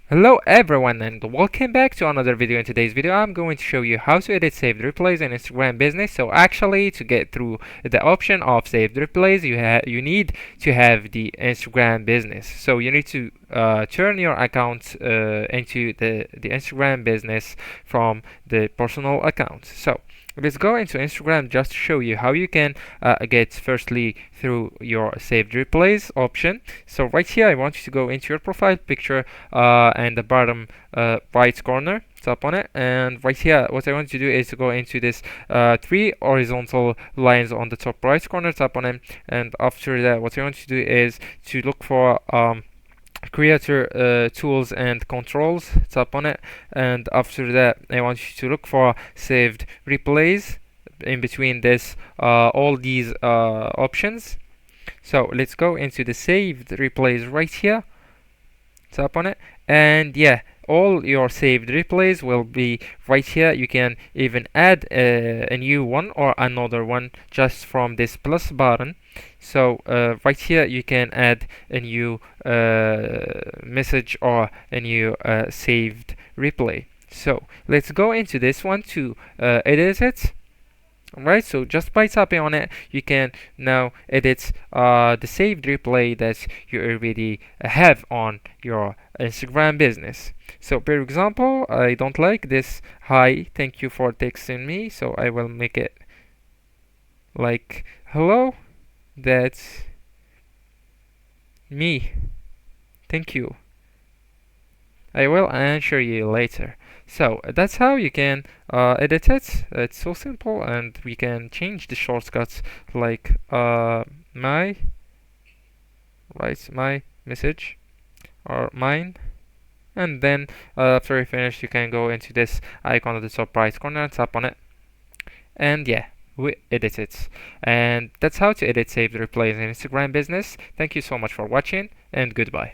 Hello everyone and welcome back to another video. In today's video I'm going to show you how to edit saved replays in Instagram business. So actually, to get through the option of saved replays, you need to have the Instagram business. So you need to turn your account into the Instagram business from the personal account. So let's go into Instagram just to show you how you can get firstly through your saved replays option. So right here I want you to go into your profile picture and the bottom right corner, tap on it, and right here what I want you to do is to go into this three horizontal lines on the top right corner, tap on them, and after that what I want you to do is to look for creator tools and controls, tap on it, and after that I want you to look for saved replays in between this all these options. So let's go into the saved replays right here, tap on it, and yeah, all your saved replays will be right here. You can even add a new one or another one just from this plus button. So right here you can add a new message or a new saved replay. So let's go into this one to edit it. Alright, so just by tapping on it, you can now edit the saved replay that you already have on your Instagram business. So, for example, I don't like this "Hi, thank you for texting me," so I will make it like "Hello, that's me. Thank you. I will answer you later." So that's how you can edit it. It's so simple, and we can change the shortcuts like my my message or mine, and then after you finish, you can go into this icon at the top right corner, tap on it, and yeah, we edit it. And that's how to edit saved replays in Instagram business. Thank you so much for watching, and goodbye.